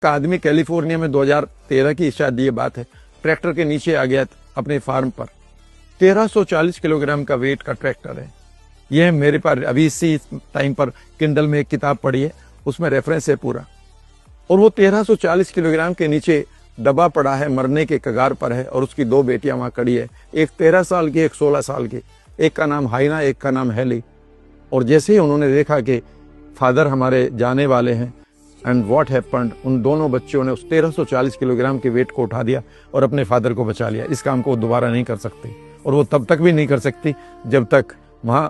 का आदमी कैलिफोर्निया में 2013 की शायद ये बात है, ट्रैक्टर के नीचे आ गया अपने फार्म पर। 1340 किलोग्राम का वेट का ट्रैक्टर है। ये मेरे पास अभी इसी टाइम पर किंडल में एक किताब पढ़ी है, उसमें रेफरेंस है पूरा। और वो 1340 किलोग्राम के नीचे दबा पड़ा है, मरने के कगार पर है, और उसकी दो बेटियां वहां खड़ी है, एक 13 साल की, एक 16 साल की। एक का नाम हाइना, एक का नाम हेली। और जैसे ही उन्होंने देखा कि फादर हमारे जाने वाले हैं, एंड व्हाट हैपेंड, उन दोनों बच्चों ने उस 1340 किलोग्राम के वेट को उठा दिया और अपने फादर को बचा लिया। इस काम को वो दोबारा नहीं कर सकती, और वो तब तक भी नहीं कर सकती जब तक वहां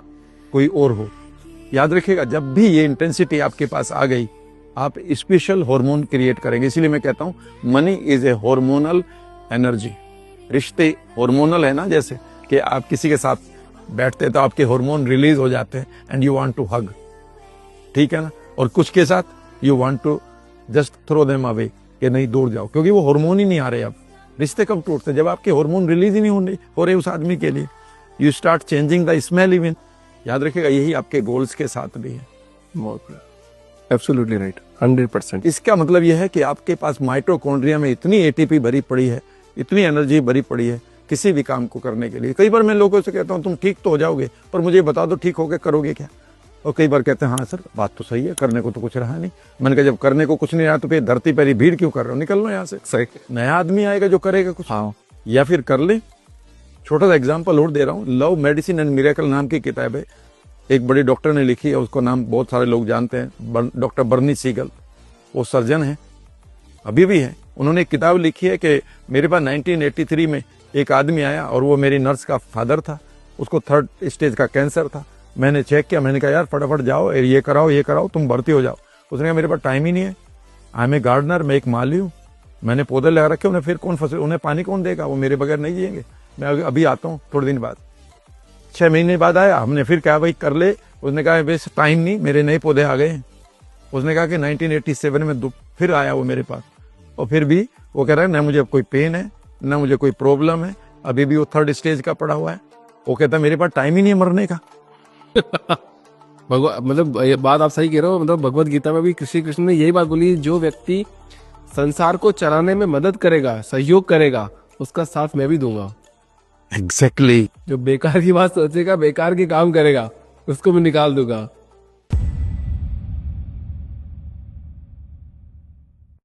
कोई और हो। याद रखिएगा, जब भी ये इंटेंसिटी आपके पास आ गई, आप स्पेशल हार्मोन क्रिएट करेंगे। इसीलिए मैं कहता हूं money is a hormonal energy. रिश्ते हार्मोनल है ना, जैसे कि आप किसी के साथ बैठते तो आपके हार्मोन रिलीज हो जाते हैं and you want to hug, ठीक है ना। और कुछ के साथ you want to just throw them away, कि नहीं दूर जाओ, क्योंकि वो हार्मोन ही नहीं आ रहे। अब रिश्ते कब टूटते? जब आपके हार्मोन रिलीज ही नहीं हो रहे उस आदमी के लिए। You start changing the smell even. याद रखिएगा, यही आपके गोल्स के साथ भी है। Absolutely right, 100%। इसका मतलब यह है कि आपके पास माइटोकॉन्ड्रिया में इतनी एटीपी भरी पड़ी है, इतनी एनर्जी भरी पड़ी है किसी भी काम को करने के लिए। कई बार मैं लोगों से कहता हूं तुम ठीक तो हो जाओगे, पर मुझे बता दो ठीक होके करोगे क्या। और कई बार कहते हैं हाँ सर बात तो सही है, करने को तो कुछ रहा नहीं। मैंने कहा जब करने को कुछ नहीं रहा तो फिर धरती पर ही भीड़ क्यों कर रहे हो, निकल लो यहाँ से। सही, नया आदमी आएगा जो करेगा कुछ। हाँ, या फिर कर ले। छोटा सा एग्जाम्पल और दे रहा हूँ, लव मेडिसिन एंड मिरेकल नाम की किताब है, एक बड़ी डॉक्टर ने लिखी है, उसको नाम बहुत सारे लोग जानते हैं, डॉक्टर बर्नी सीगल। वो सर्जन है, अभी भी है। उन्होंने एक किताब लिखी है कि मेरे पास 1983 में एक आदमी आया और वो मेरी नर्स का फादर था, उसको 3rd स्टेज का कैंसर था। मैंने चेक किया, मैंने कहा यार फटाफट जाओ, ये कराओ, तुम भर्ती हो जाओ। उसने कहा मेरे पास टाइम ही नहीं है, आई एम ए गार्डनर, मैं एक माली हूँ, मैंने पौधे लगा रखे, उन्हें फिर कौन फसल, उन्हें पानी कौन देगा, वो मेरे बगैर नहीं जिएंगे, मैं अभी आता हूँ थोड़े दिन बाद। 6 महीने बाद आया, हमने फिर कहा भाई कर ले। उसने कहा वैसे टाइम नहीं, मेरे नए पौधे आ गए हैं। उसने कहा कि 1987 में फिर आया वो मेरे पास, और फिर भी वो कह रहा है ना मुझे कोई पेन है, ना मुझे कोई प्रॉब्लम है, अभी भी वो 3rd स्टेज का पड़ा हुआ है। वो कहता है मेरे पास टाइम ही नहीं है मरने का। मतलब ये बात आप सही कह रहे हो। मतलब भगवत गीता में भी श्री कृष्ण ने यही बात बोली, जो व्यक्ति संसार को चलाने में मदद करेगा, सहयोग करेगा, उसका साथ मैं भी दूंगा। एग्जैक्टली। जो बेकार की बात सोचेगा, बेकार के काम करेगा, उसको भी निकाल दूंगा।